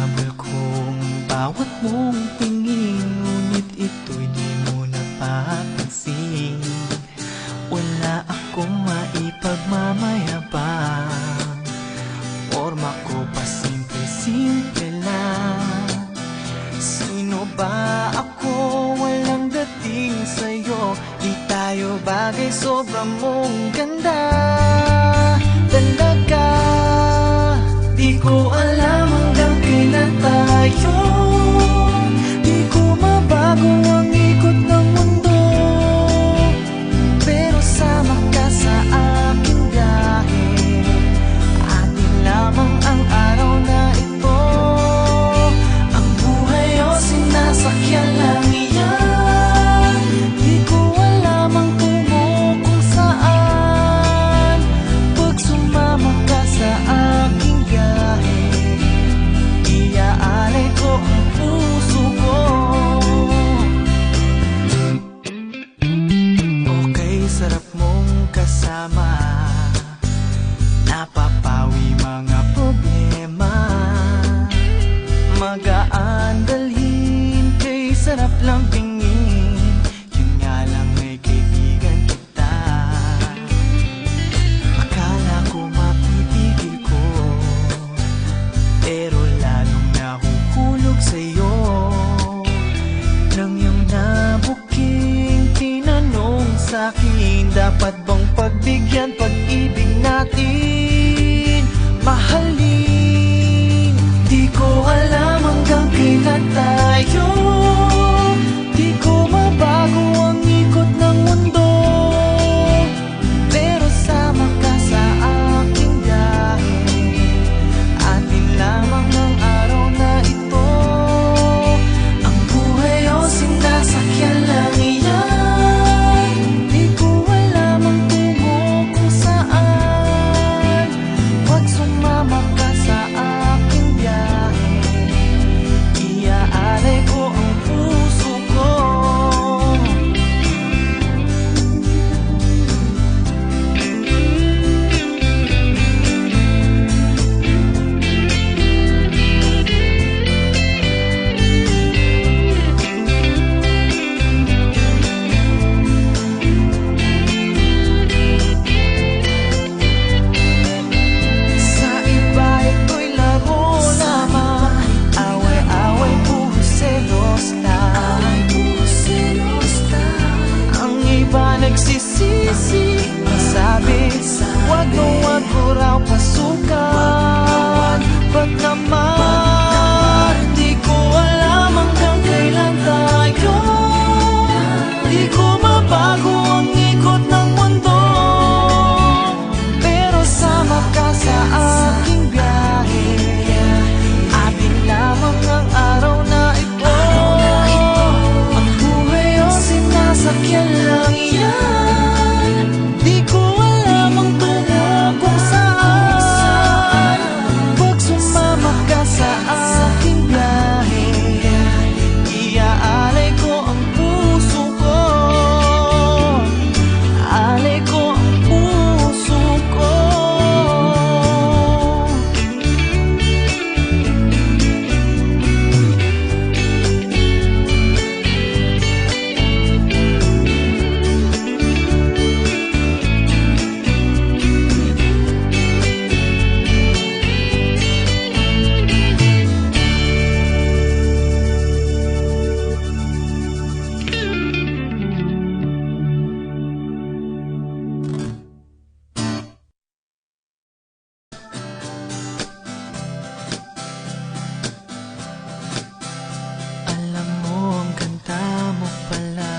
hinahabol kong bawat mong tingin, ngunit ito'y di mo napapansin. Wala akong maipagmamayabang, forma ko pa simple-simple lang. Sino ba ako? Walang dating sa'yo, di tayo bagay, sobrang mong ganda. Talaga, di ko alam hanggang kailan tayo. Di ko mabago ang ikot ng mundo, pero sama ka sa aking biyahe. Atin lamang ang araw na ito. Ang buhay o sinasakyan lang iyan. Di ko alam ang tungo kung saan. Pag sumama ka sa aking biyahe, iaalay ko ang puso ko. Okay, sarap mong kasama, napapawi mga problema. Magaan dalhin, kay sarap lang tingin. Yun nga lang ay kaibigan kita. Akala ko mapipigil ko, pero lalong nahuhulog sa'yo. Nang iyong nabuking tinanong sa'kin, dapat bang pagbigyan pag-ibig natin? Mahalin, di ko alam hanggang kailan tayo. Di ko mabago ang ikot ng mundo, pero sama ka sa aking biyahe. Atin lamang ang araw na ito. Ang buhay o sinasakyan lang iyan. Di ko alam ang tungo kung saan. Pag sumama ka sa aking biyahe, iaalay ko ang puso ko. Sa iba ito'y laro lamang, away-away, puro selos lang. Ang iba nagsisisi, sabi, wag mo raw pasukan. Ba't naman, di ko alam hanggang kailan tayo. Di ko mabago ang ikot ng mundo, pero sama ka sa aking biyahe. Atin lamang ang araw na ito. Ang buhay o sinasakyan lang iyan. Di ko alam ang tungo kung saan. Pag sumama ka sa aking biyahe, iaalay ko ang puso ko. Alay ko ang puso ko. Alam mo ang ganda mo pala,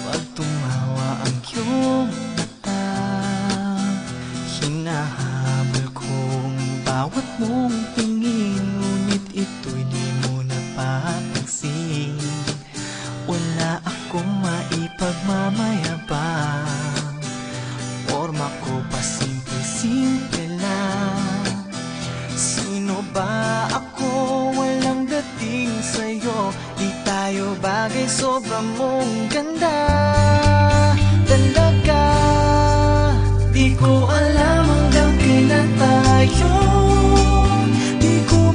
pag tumawa ang iyong mata. Hinahabol kong bawat mong tingin, ngunit ito'y di mo napapansin. Wala akong maipagmamayabang, forma ko pa simple-simple lang. Sino ba ako? Walang dating sa'yo, di tayo bagay, sobrang mong ganda. Talaga, di ko alam hanggang kailan tayo. Di ko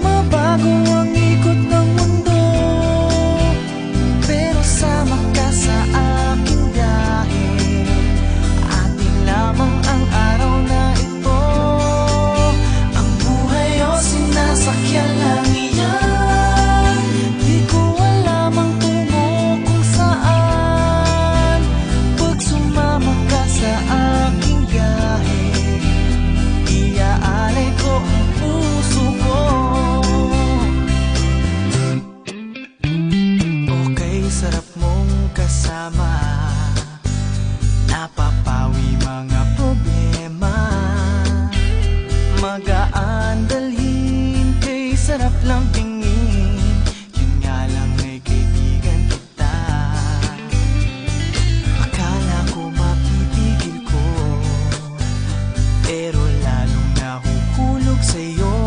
sarap lang tingin. Yun nga lang ay kaibigan kita. Akala ko mapipigil ko, pero lalong nahuhulog sa'yo.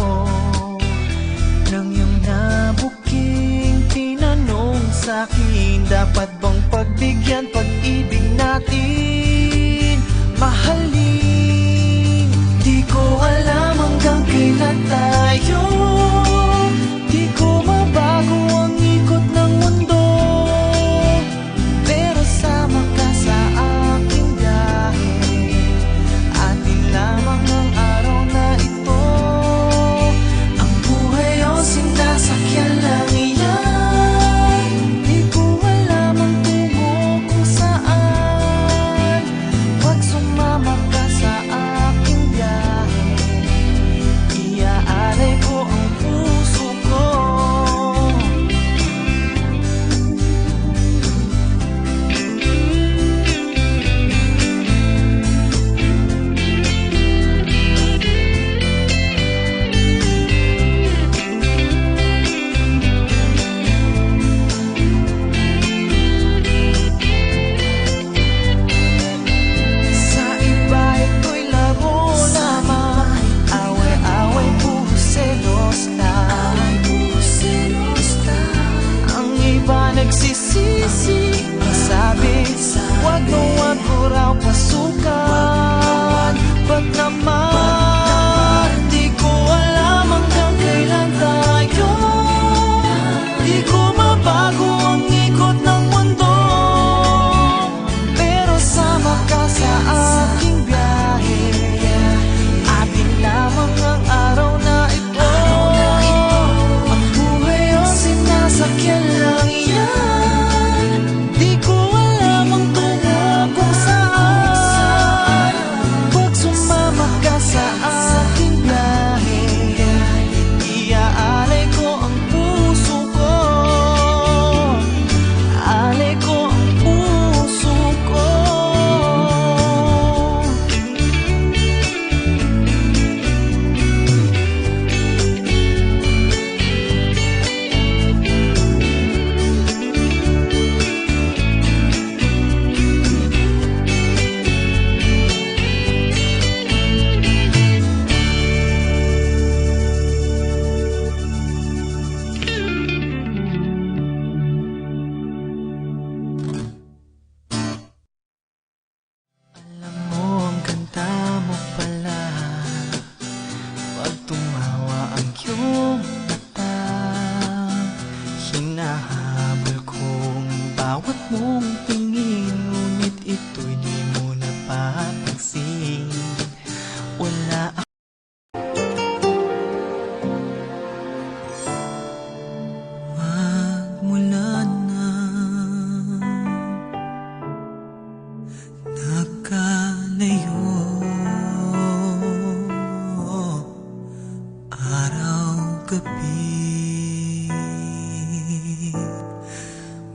Nang iyong nabuking tinanong sa'kin, dapat bang pagbigyan pag-ibig natin? Mahalin, di ko alam hanggang kailan tayo. Di ko mabago ang ikot ng mundo, pero sama ka sa aking biyahe. Atin lamang ang araw na ito. Ang buhay o sinasakyan lang iyan. Di ko alam ang tungo kung saan. Pag sumama ka sa aking biyahe, iaalay ko ang puso ko. Sa iba ito'y laro lamang, away-away, puro selos lang. Ang iba nagsisisi, sabi, wag mo raw pasukan. Ba't naman, di ko alam hanggang kailan tayo. Di ko mabago ang ikot ng mundo, pero sama ka sa aking biyahe. Atin lamang ang araw na ito. Ang buhay o sinasakyan lang yan. Di ko alam ang tungo kung saan. Pag sumama ka sa aking biyahe, iaalay ko ang puso ko. Alay ko ang puso ko. Alam mo ang ganda mo pala, pag tumawa ang iyong mata. Hinahabol kong bawat mong tingin, ngunit ito'y di mo napapansin. Wala magmula na nakalayo, araw-gabi,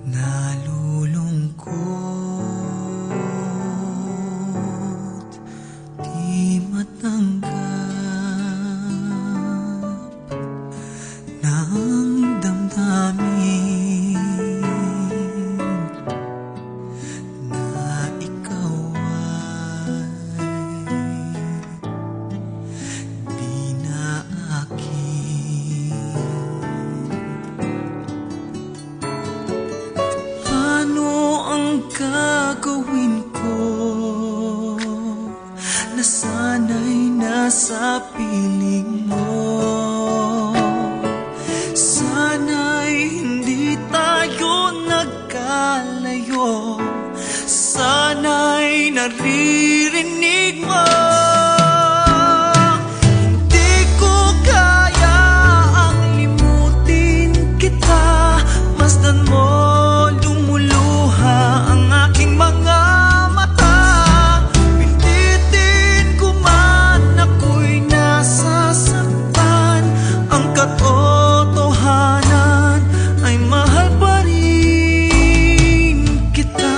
nalulungkot, di matanggap ng damdamin na ikaw ay di na akin. Ano ang gagawin ko na sana'y nasa piling mo? Sana'y hindi tayo nagkalayo, sana'y naririnig mo. Hindi ko kaya ang limutin kita, masdan mo lumuluha ang aking mga mata. Pilitin ko man ako'y nasasaktan, ang katotohanan ay mahal pa rin kita.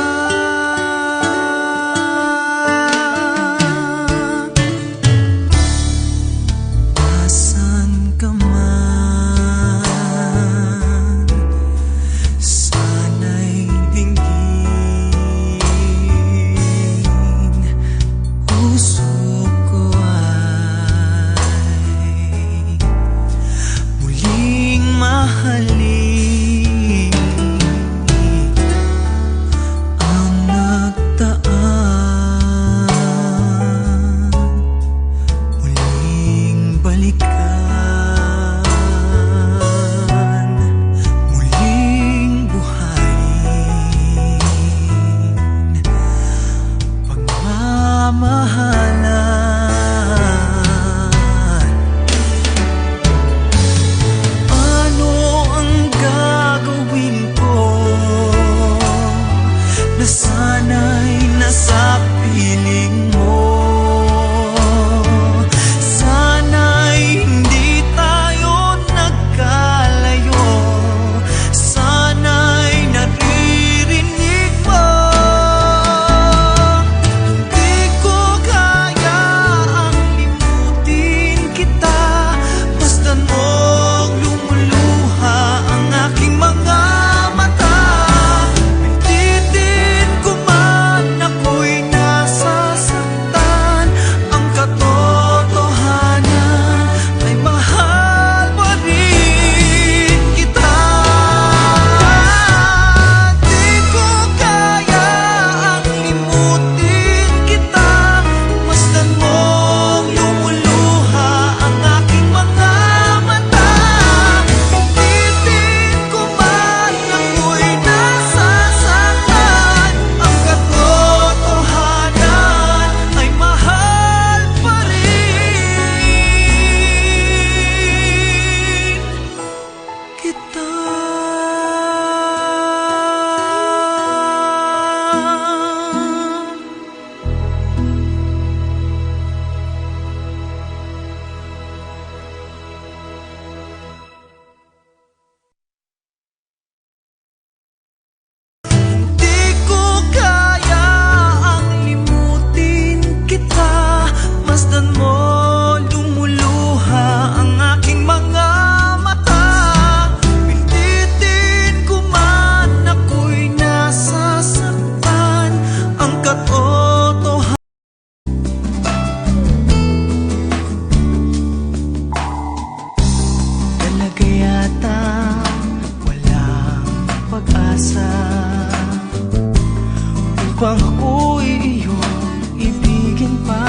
bang ako'y iyong ibigin pa?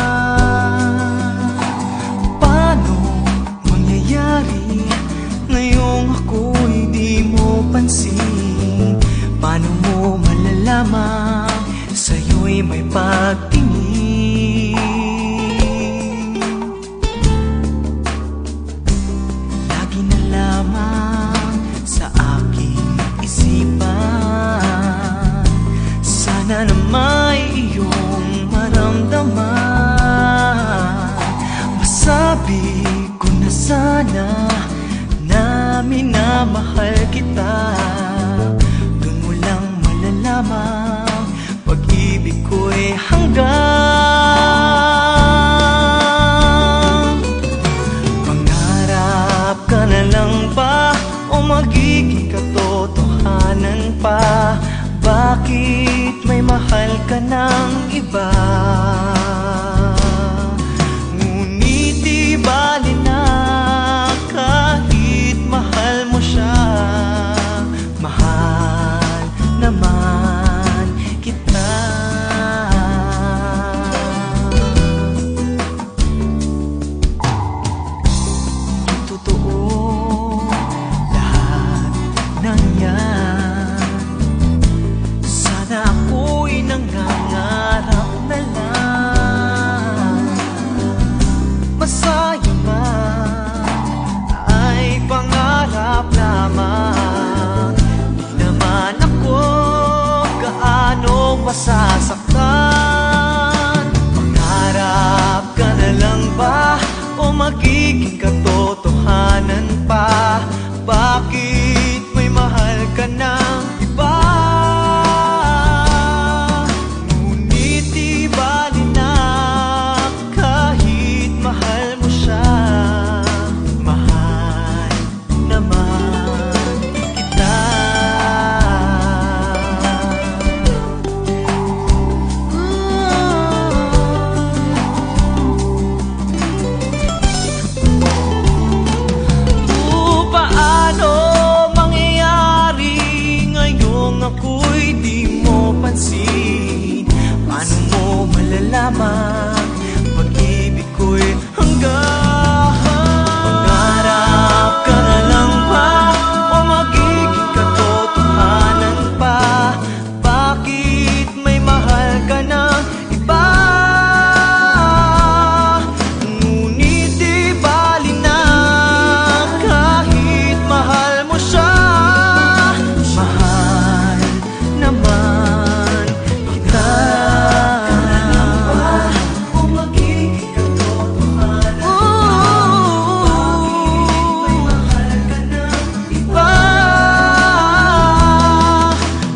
Paano mangyayari ngayong ako'y di mo pansin? Paano mo malalaman sa'yo'y may pagtingin? Lagi na lamang sa aking isipan, sana na may iyong maramdaman. Masabi ko na sana na minamahal kita. Doon mo lang malalaman pag-ibig ko'y hanggang. Pangarap ka na lang ba o magiging katotohanan pa? Bakit may mahal ka ng iba? Ngunit di bali na kahit mahal mo siya. Mahal naman kita. Totoo lahat ng yan. Sana ako'y nangangarap na lang. Masaya man ay pangarap lamang. Di naman ako gaano masasaktan. Pangarap ka na lang ba o magiging katotohanan pa? Bakit may mahal ka ng iba? Ngunit di bali na kahit mahal mo siya. Mahal naman kita. Paano mangyayari ngayong ako'y di mo pansin? Paano mo malalaman pag-ibig ko'y hanggang? Pangarap ka na lang ba o magiging katotohanan pa? Bakit may mahal ka ng iba? Ngunit di bali na kahit mahal mo siya. Mahal naman kita. O magiging katotohanan pa? Bakit may mahal ka ng iba?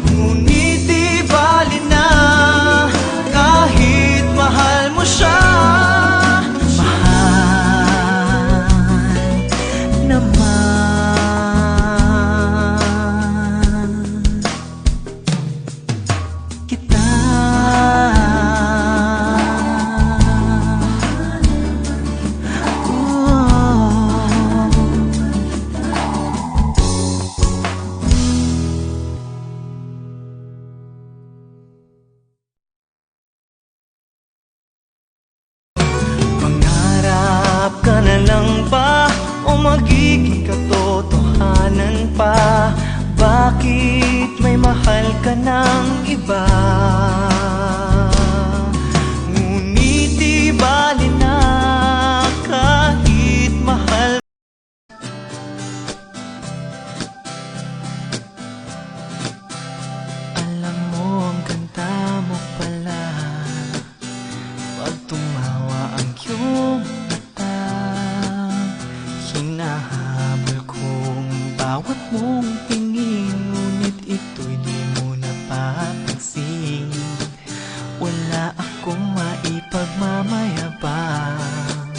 Ngunit di bali na kahit mahal mo siya. Mahal naman kita. Pangarap ka na lang ba o magiging katotohanan pa? Bakit may mahal ka ng iba? Ngunit di bali na kahit mahal. Alam mo ang ganda mo pala pag tumawa ang iyong mata. Hinahabol kong bawat mong tingin, ngunit ito'y di mo napapansin. Wala akong maipagmamayabang,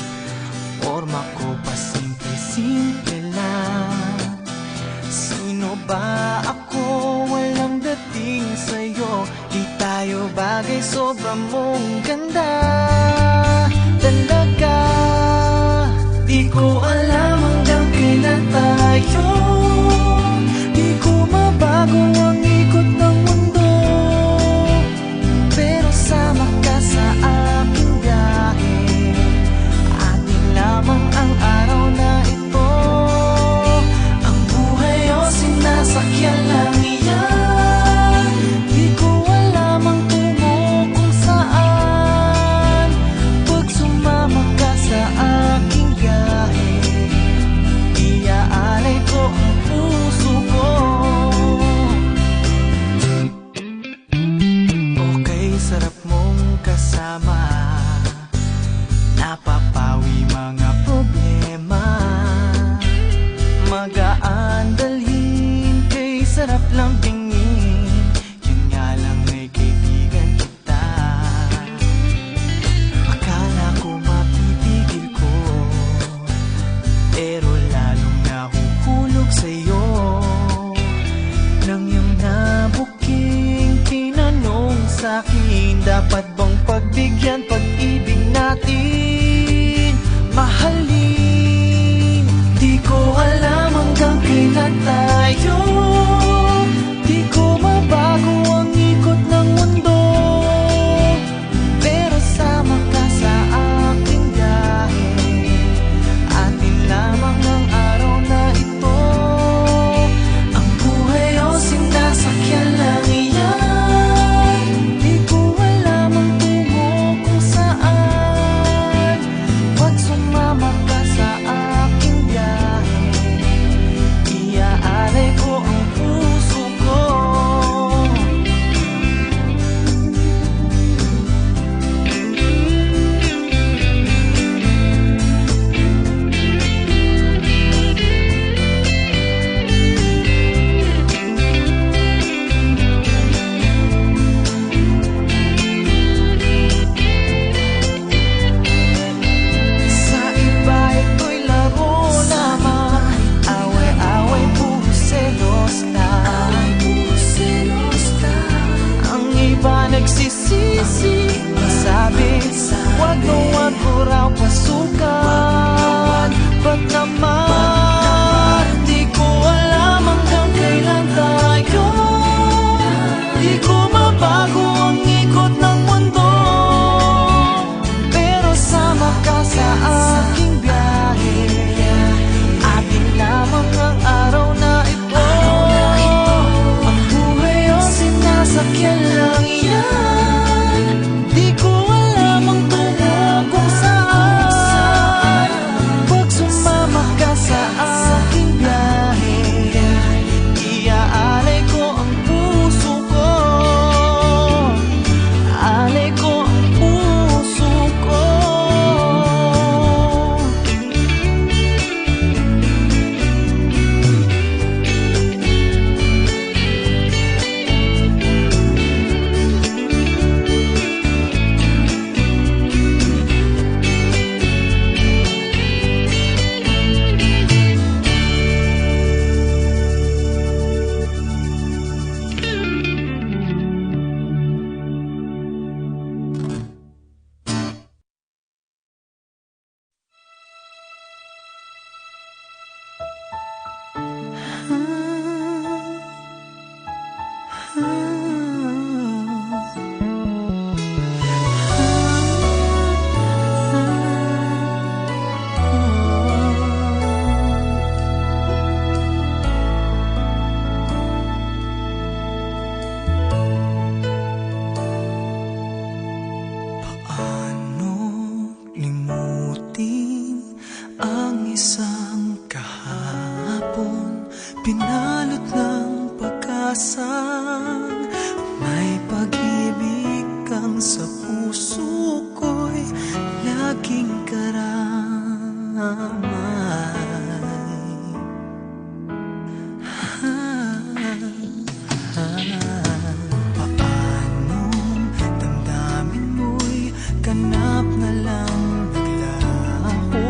forma ko pa simple-simple lang. Sino ba ako? Walang dating sa'yo. Di tayo bagay, sobra mong ganda talaga. Di ko alam hanggang kailan tayo yan pag-ibig natin mahalin. Di ko alam hanggang kailan tayo, di ko mabago ang ikot ng mundo, pero sama ka sa aking biyahe. Atin lamang ang araw na ito, ang buhay o sinasakyan lang iyan. Di ko alam ang tungo kung saan, pag sumama ka sa aking biyahe, iaalay ko ang puso ko. Sa iba ito'y laro lamang, away-away, puro selos lang. Ang iba nagsisisi, sabi, wag na wag ko raw pasukan. Ba't naman di ko alam hanggang kailan tayo, di ko mabago ang ikot ng mundo, pero sama ka sa aking biyahe. Atin lamang ang araw na ito, ang buhay o sinasakyan lang yan. Di ko alam ang tungo kung saan, pag sumama ka sa aking biyahe, iaalay ko ang puso ko, alay ko ang puso ko. Paano limutin ang isang kahapon, pinalot ng pag-asang may pag-ibig kang sa puso ko'y laging karamay. Paanong damdamin mo'y ganap na lang naglaho,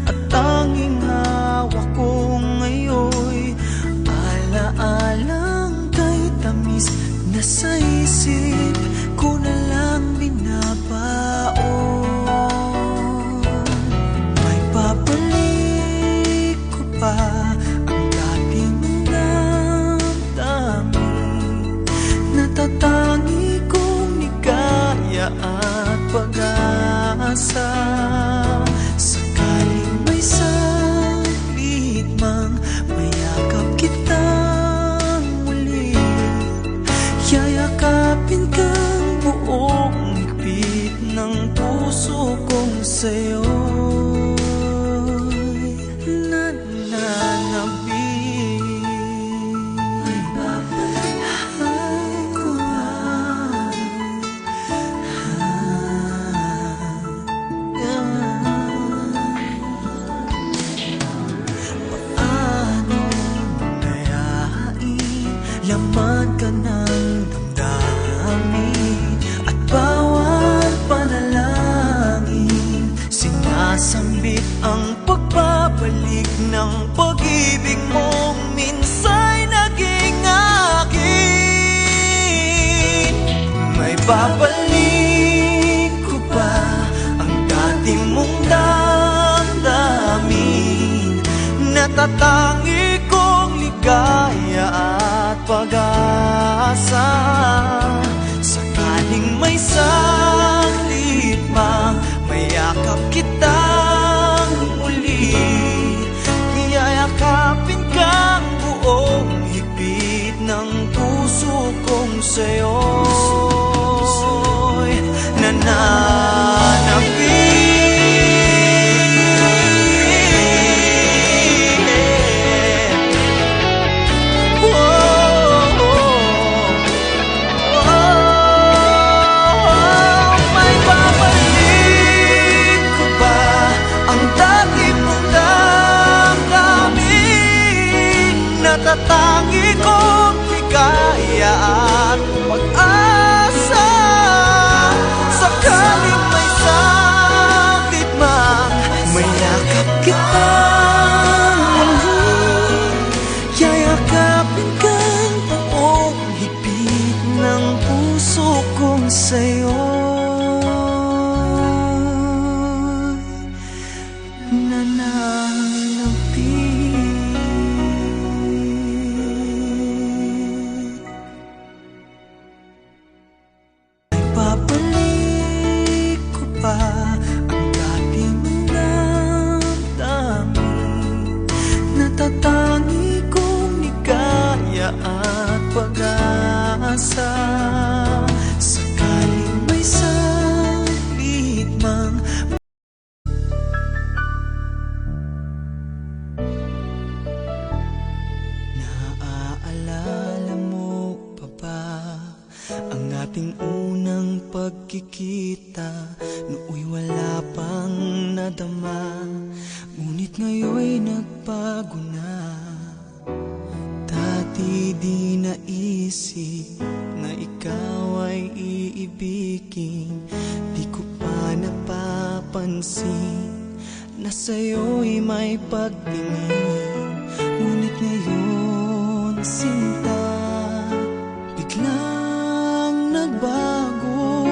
at tanging hawak ko ngayon'y alaalang kay tamis na sa isip ko na lang binabaon. May papalit Natatangi kong ligaya at pag-asa. Sakaling may saglit mang mayakap kitang muli, yayakapin kang buong higpit ng puso kong sa'yo'y nananapin. Natatangi kong ligaya at pag-asa. Sakaling may sakit mang mayakap kitang muli, yayakapin kang buong higpit ng puso kong sa'yo'y nananapin. Babalik ko pa ang dati mong damdamin. Natatangi kong ligaya at pag-asa. Sakaling may saglit mang naaalala mo pa ba ang ating unang pagkikita? Nooy wala pang nadama, ngunit ngayon'y nagbago na. Dati di naisip na ikaw ay iibigin, di ko pa napapansin na sa'yo'y may pagtingin. Ngunit ngayon, sinta, biglang nagbago.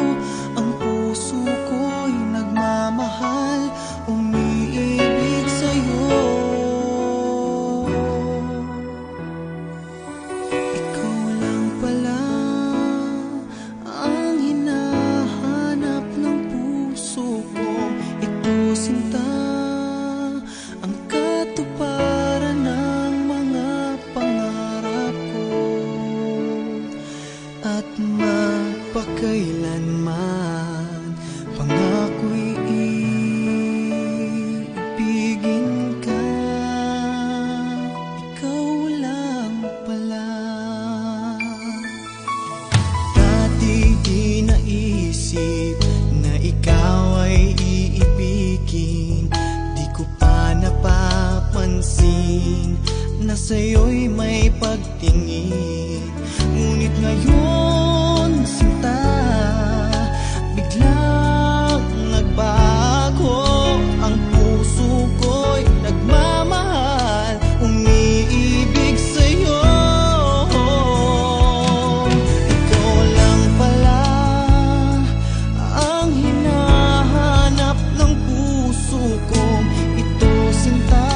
Ang puso ko'y nagmamahal, umiibig sa'yo. Ikaw lang pala ang hinahanap ng puso ko. Ito, sinta, ang katuparan ng mga pangarap ko. At magpakailanman pangako'y iibigin ka. Ikaw lang pala. Dati di naisip na ikaw ay iibigin, di ko pa napapansin na sa'yo'y may pagtingin. Ngunit ngayon, sinta, biglang nagbago. Ang puso ko'y nagmamahal, umiibig sa'yo. Ikaw lang pala ang hinahanap ng puso ko. Ito, sinta,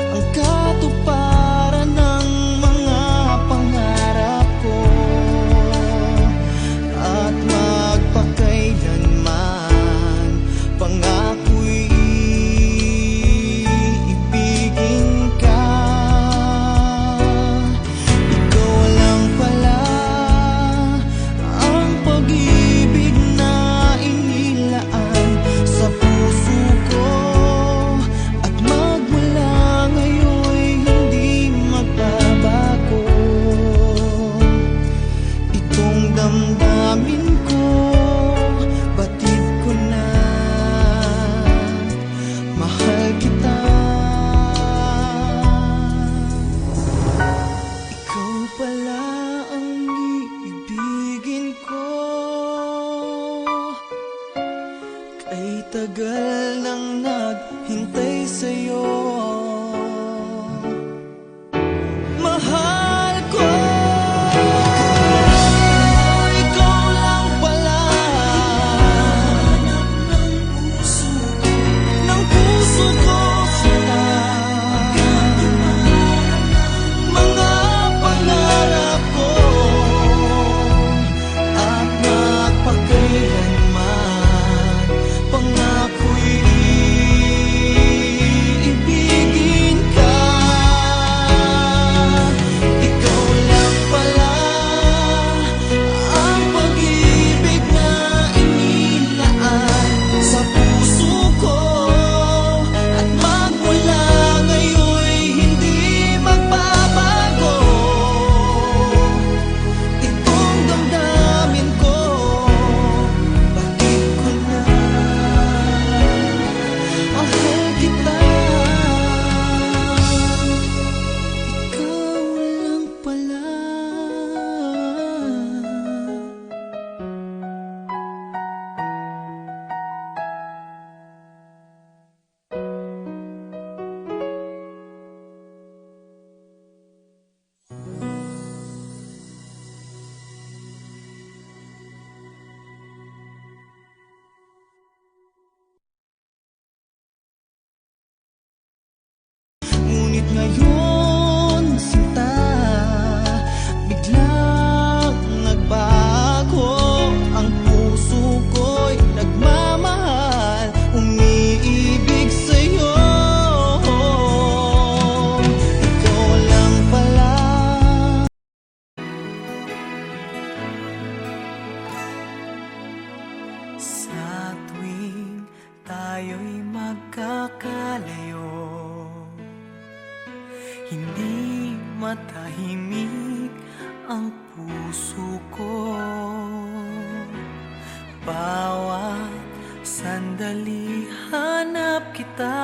ang katuparan ng mga pangarap ko. Di matahimik ang puso ko. Bawat sandali hanap kita,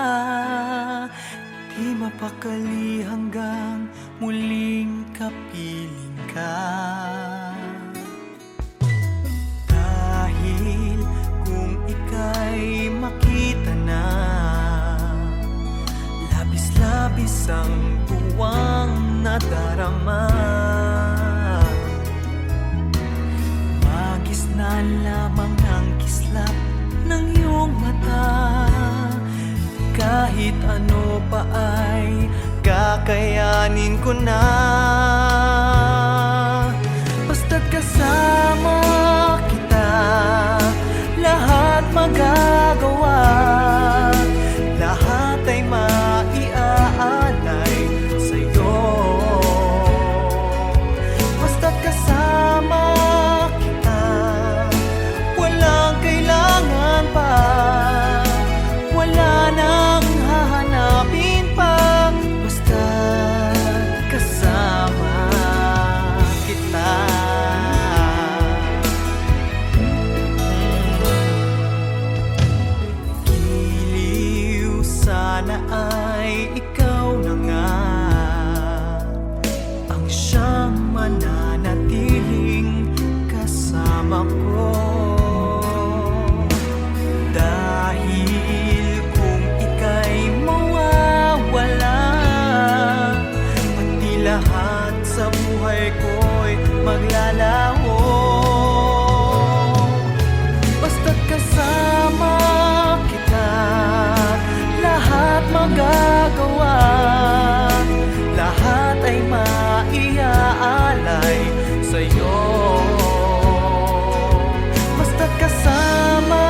di mapakali hanggang muling kapiling ka. Dahil kung ika'y makita na, labis-labis ang tuwang nadarama. Magis na lamang ang kislap ng iyong mata. Kahit ano pa ay kakayanin ko na. Basta't kasama kita, lahat magagawa. Lahat ay maiaalay sa'yo. Basta't kasama kita, walang kailangan pa. Wala nang hahanapin pa. Basta't kasama kita. Giliw sana ay ikaw na nga ang siyang mananatiling kasama ko. Dahil kung ika'y mawawala, pati lahat sa buhay ko'y maglalaho. Basta't kasama kita, lahat magagawa. Lahat ay maiaalay sa'yo. Basta't kasama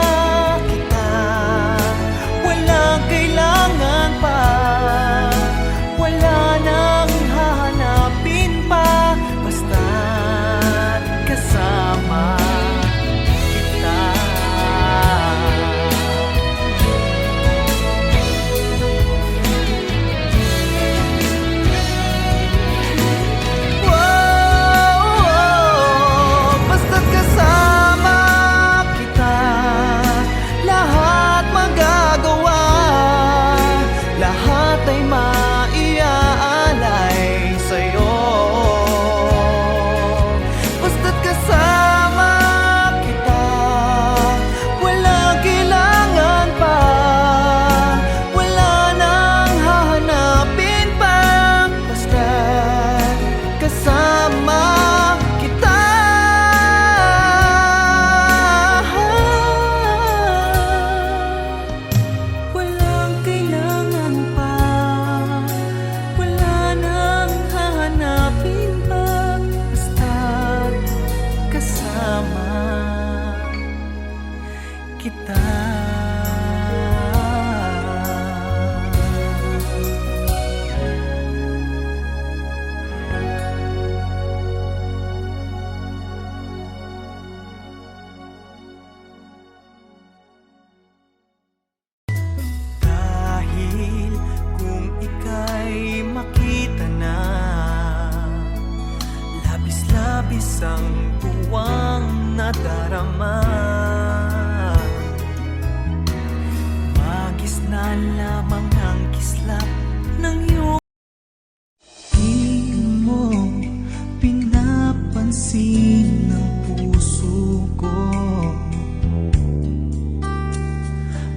kita, walang kailangan pa. Wala nang hahanapin pa. Basta't kasama kita. Wow, basta't kasama kita, lahat magagawa. Lahat ay maiaalay sa'yo. Basta't kasama kita, walang kailangan pa. Wala nang hahanapin pa. Basta't kasama kita. Walang kailangan pa. Wala nang hahanapin pa. Basta't kasama kita. Dahil kung ika'y makita na, labis-labis ang tuwang nadarama. Magis na lamang ang kislap ng iyong di mo pinapansin ng puso ko.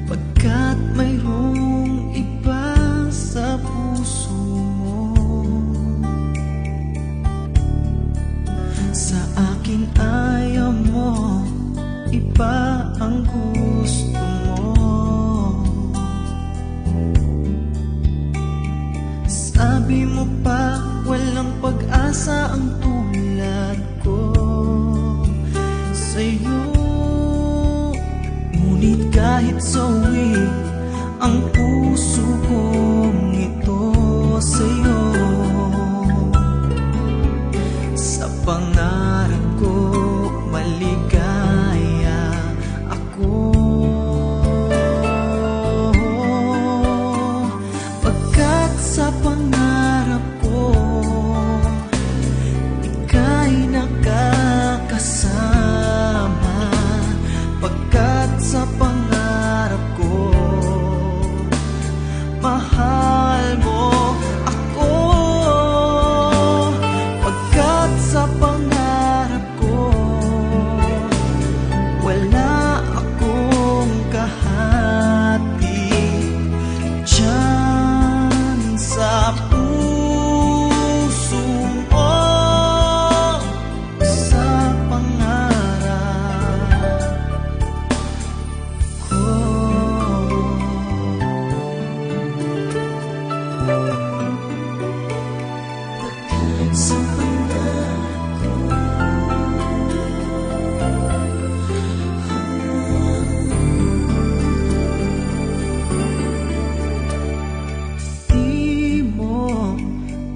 Pagkat mayroong iba sa puso mo. Sa akin ayaw mo, iba ang gusto mo. Sabi mo pa walang pag-asa ang tulad ko sa'yo. Ngunit kahit sawi ang puso kong ito sa'yo, sa pangarap ko maligaya ako. Pagkat sa pangarap ko sa pangarap ko. Di mo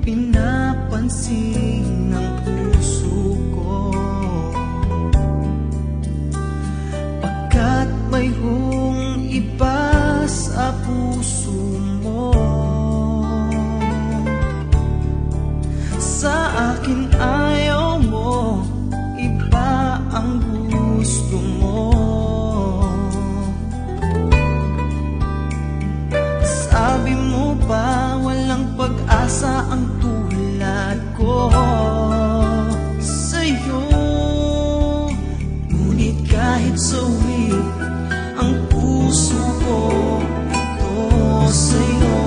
pinapansin ng puso ko, pagkat mayroong iba sa puso mo. Sa akin ayaw mo, iba ang gusto mo. Sabi mo pa walang pag-asa ang tulad ko sa'yo, ngunit kahit sawi ang puso ko ito sa'yo.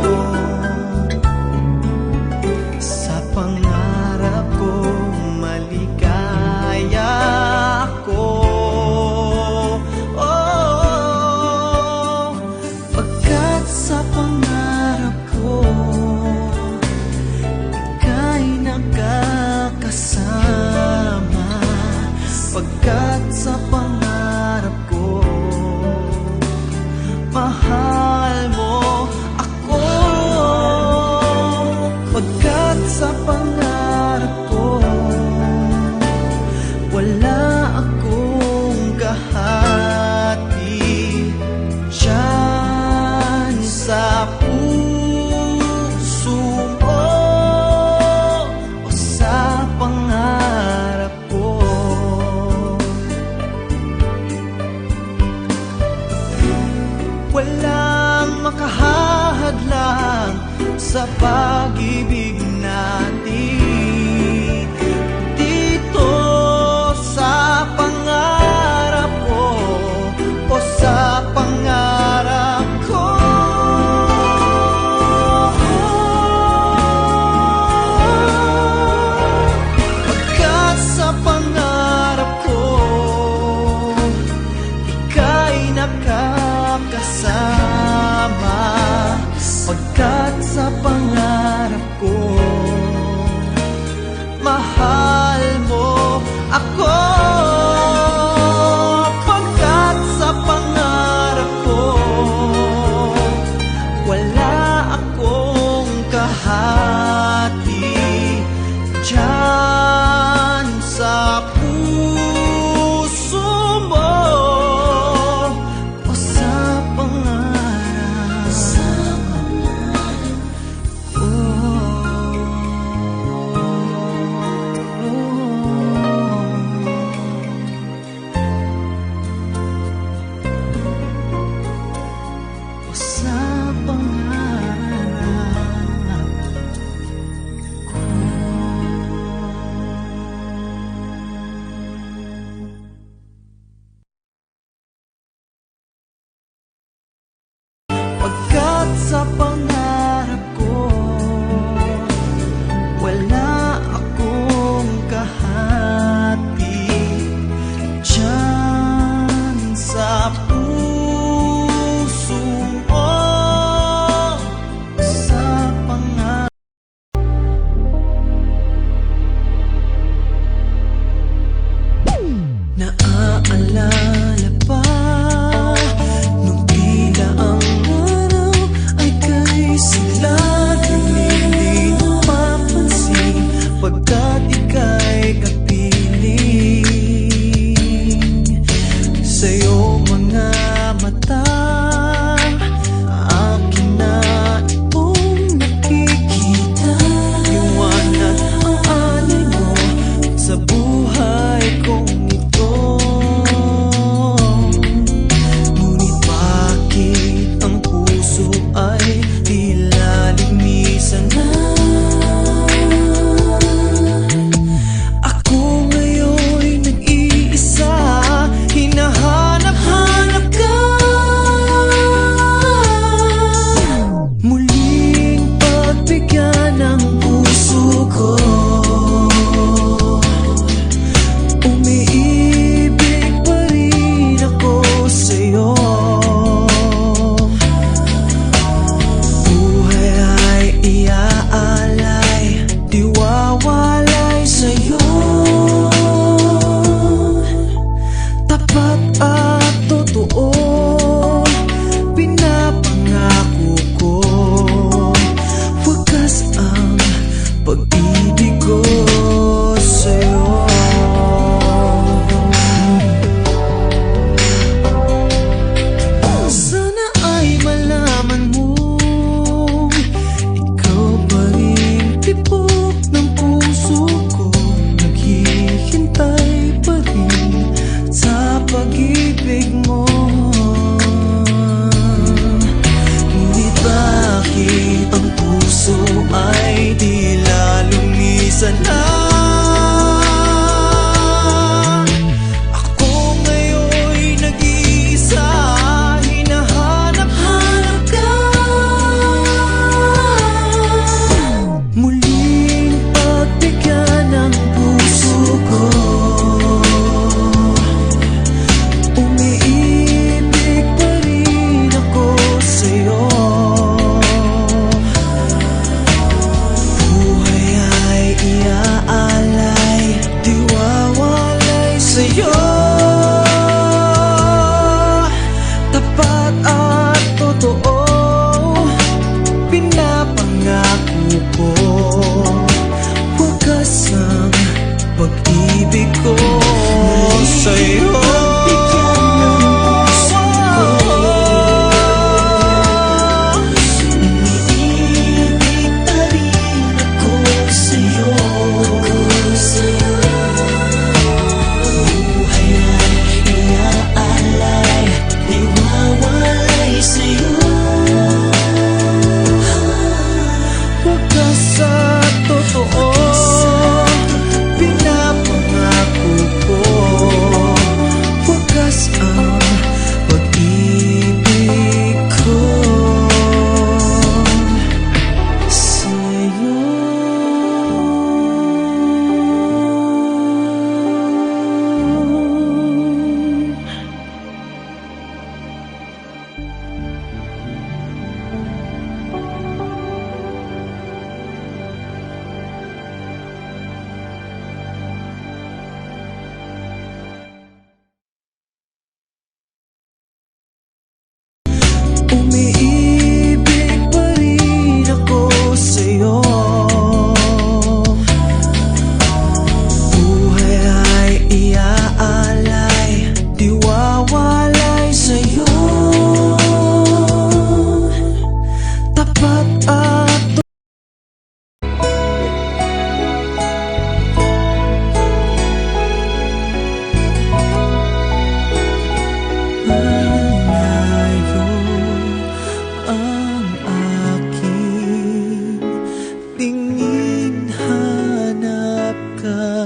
Sa pangarap ko maligaya ako, oh, pagkat sa pangarap ko ika'y nakakasama. Pagkat sa pangarap ko mahal mo ako. Pagkat sa pangarap ko wala akong kahati dyan sa puso mo o sa pangarap ko. Walang makahahadlang sa pag-ibig natin.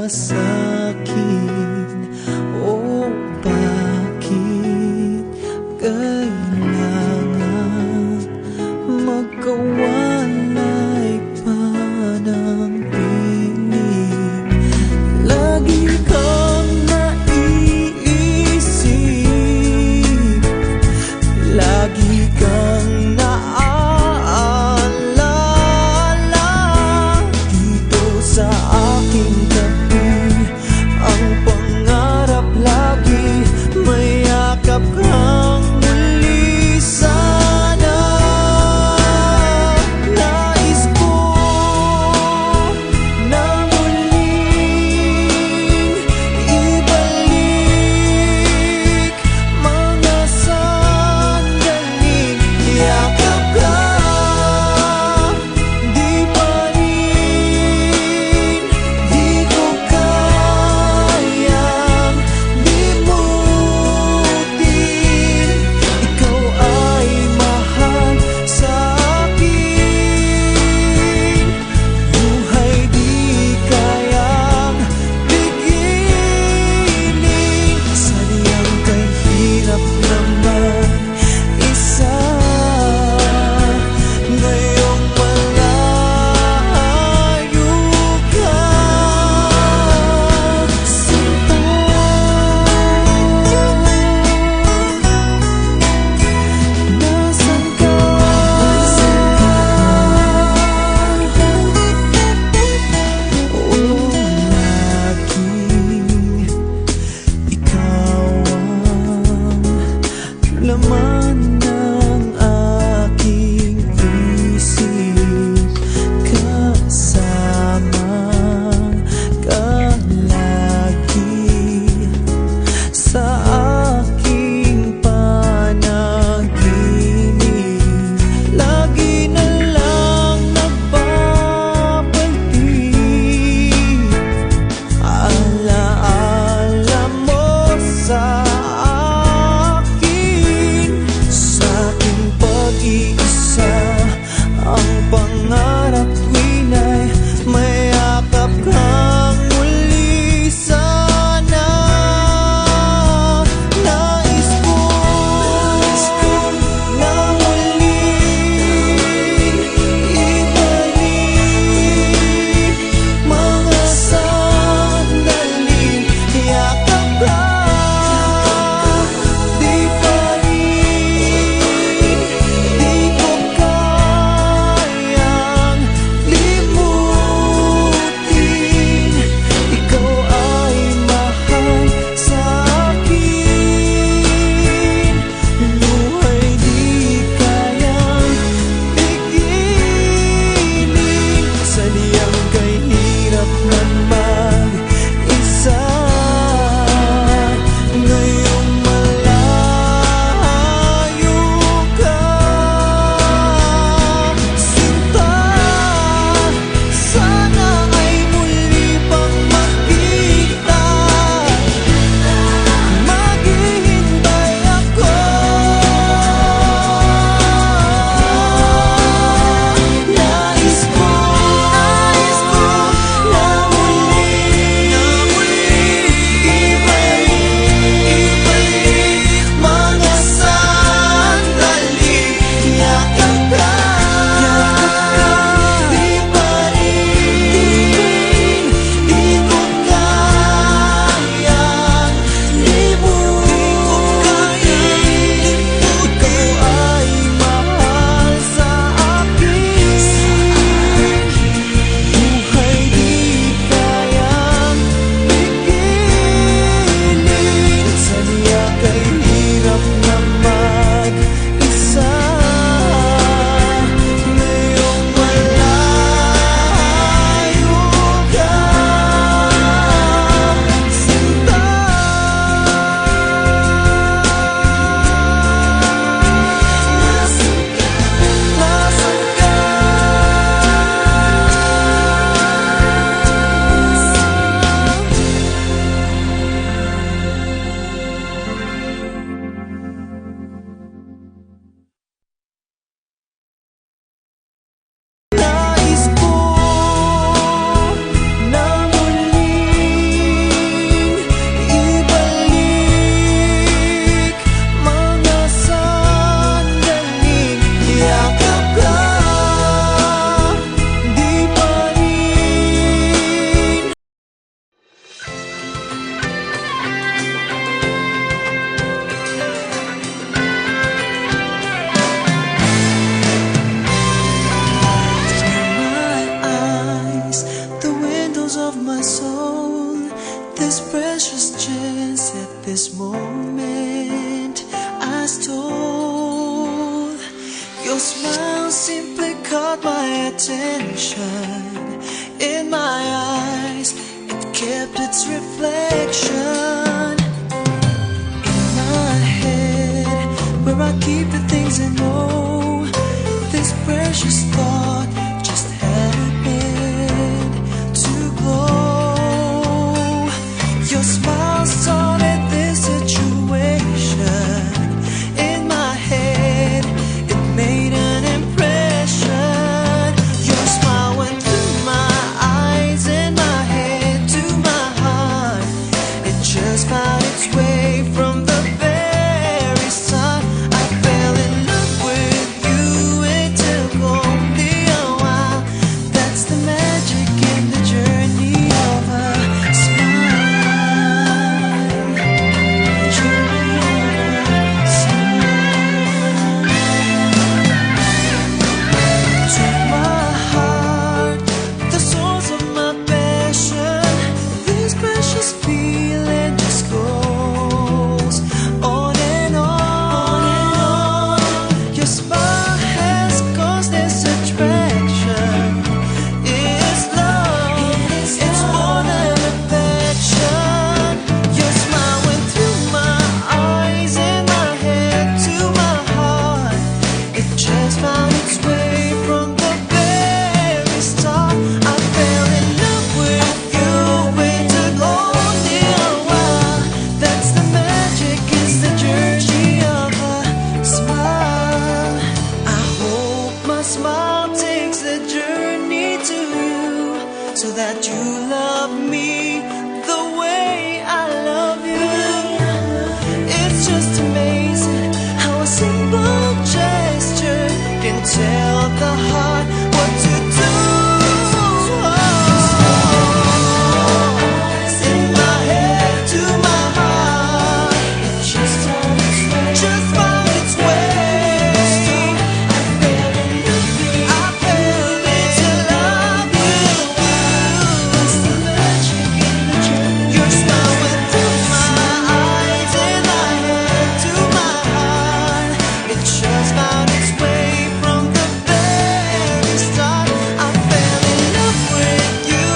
sa'kin? O bakit kailangan magkawalay pa ng piling? Lagi kang naiisip, lagi kang naaalala dito sa aking tabi. kept its reflection in my head, where I keep the things I know. This precious thought just happened to glow. Your smile started this situation in my head. It made an impression. Your smile went through my eyes and my head to my heart. It just found its way from the very start. I fell in love with you. It took only a while. That's the magic in the journey of a smile. Journey of a smile. Took my heart, the source of my passion. This precious feeling just goes on and on and on. Your smile has caused this attraction. It's love, it's more than affection. Your smile went through my eyes and my head to my heart. It just found its way from the very start. I fell in love with you. It took only a while. That's the magic, it's the journey of a smile. I hope my smile takes the journey to you, so that you love me the way I love you. It's just amazing how a simple gesture can tell the heart what to do. It's in my head to my heart. It just found its way. Just found its way. I fell in love with you. I fell into love with you. It's the magic in the journey. Your smile went through my eyes and my head to my heart. It just found its way from the very start. I fell in love with you.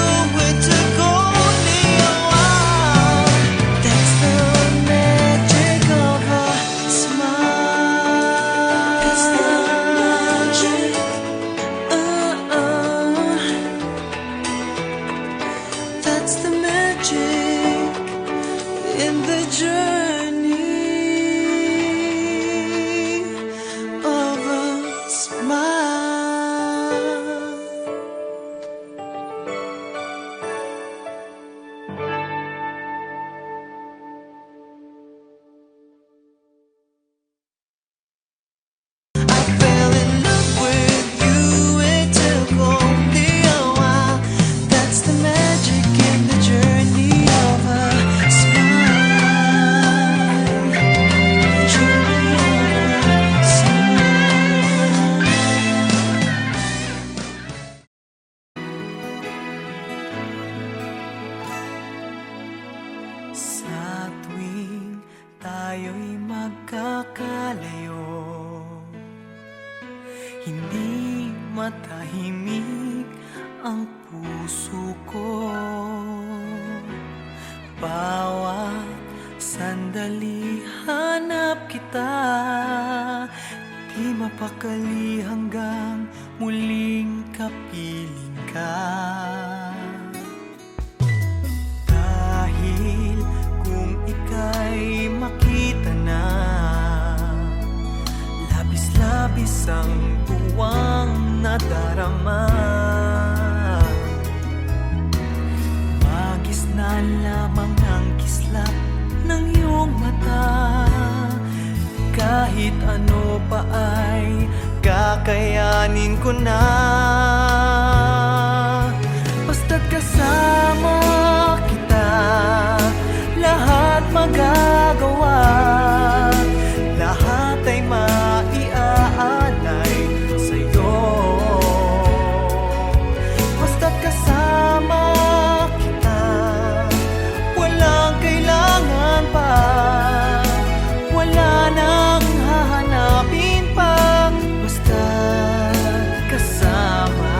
It took only a while. That's the magic of a smile. That's the magic. That's the magic in the journey of a smile. I fell in love with you. It took only a while. That's the magic in the journey of a smile. Journey of a smile. Sa tuwing tayo'y magkakalayo, hindi matahimik ang puso ko. Bawat sandali hanap kita, di mapakali hanggang muling kapiling ka. Dahil kung ika'y makita na, labis-labis ang tuwang nadarama. Magis na lamang ang kislap ng iyong mata. Kahit ano pa ay kakayanin ko na. Basta't kasama kita, lahat magagawa. Lahat ay maiaalay sa'yo. Basta't kasama kita, walang kailangan pa, wala nang hahanapin pa. Basta't kasama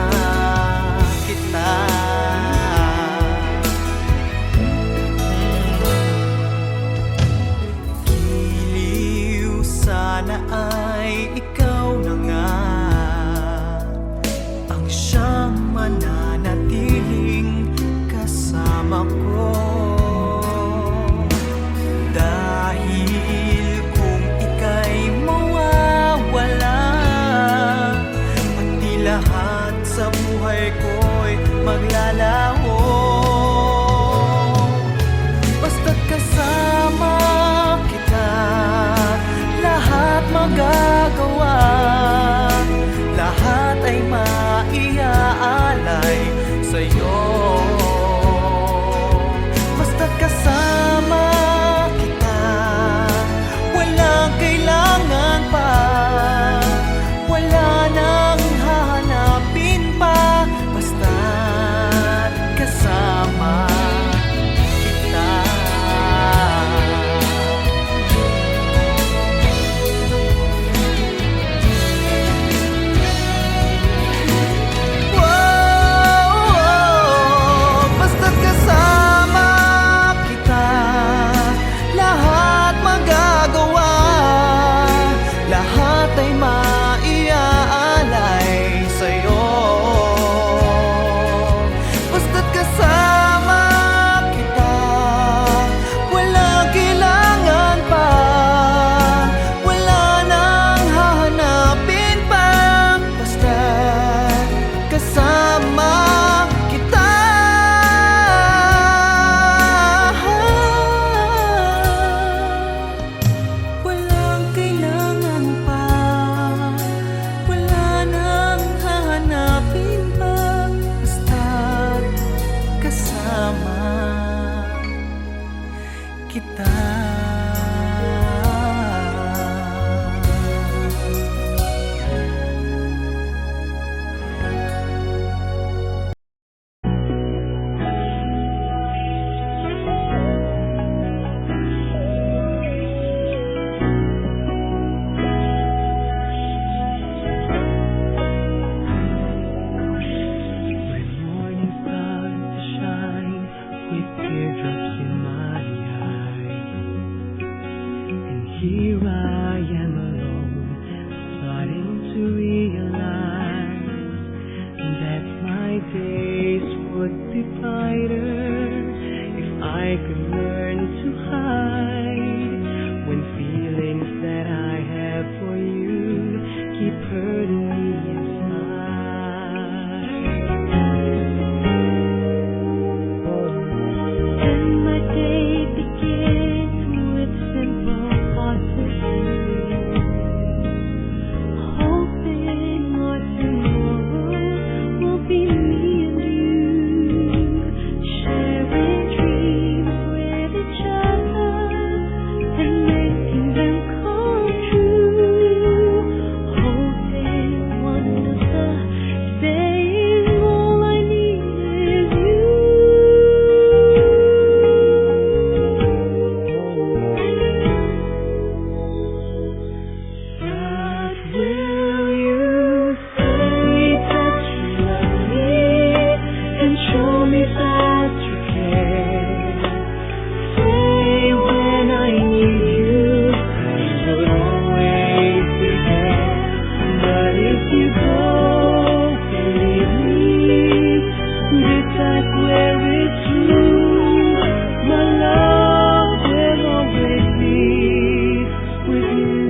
kasama kita. Here I am alone, starting to realize that my days would be brighter if I could learn to hide when feelings that I have for you keep hurting me inside. And my day begins with simple hoping or tomorrow will be me and you, sharing dreams with each other and making them come true. Hoping one another, saying all I need is you. Will you say that you love me and show me that you care? Say when I need you, you would always be there. But if you go, believe me, decide where it's true. My love will always be with you.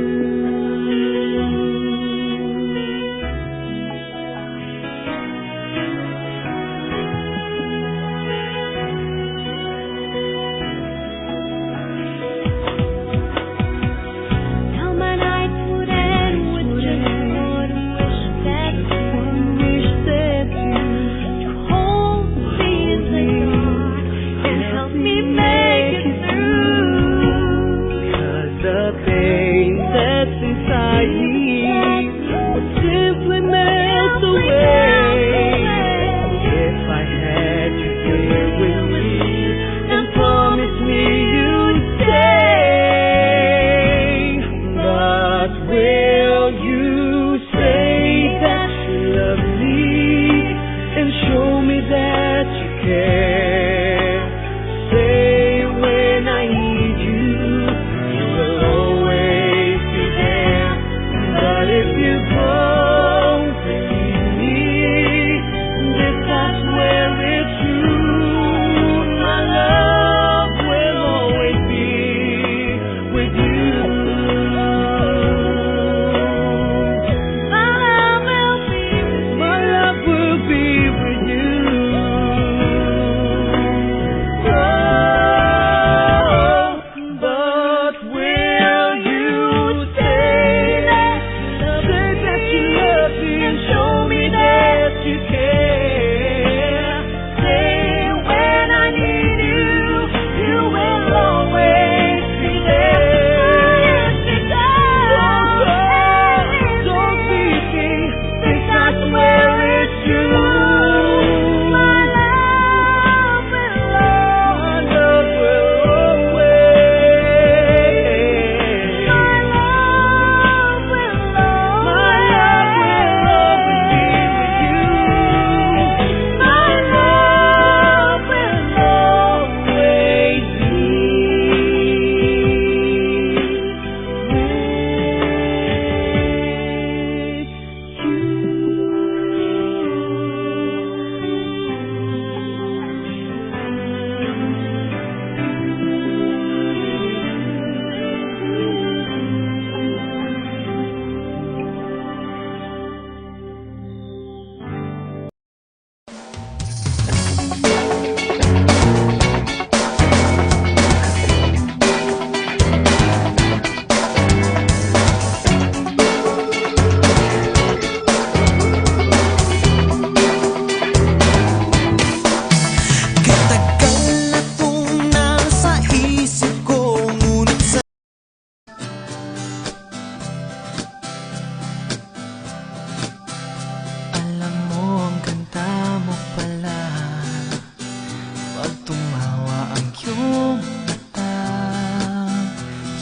Pag tumawa ang iyong mata,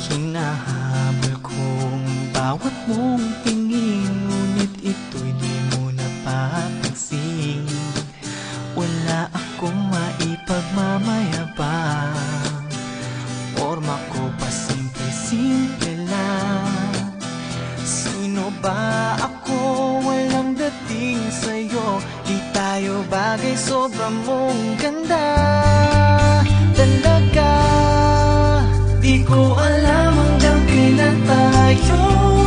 hinahabol kong bawat mong tingin, ngunit ito'y di mo napapansin. Wala akong maipagmamayabang, forma ko pa simple-simple lang. Sino ba ako? Walang dating sa'yo, di tayo bagay, sobra mong ganda. Talaga, di ko alam hanggang kailan tayo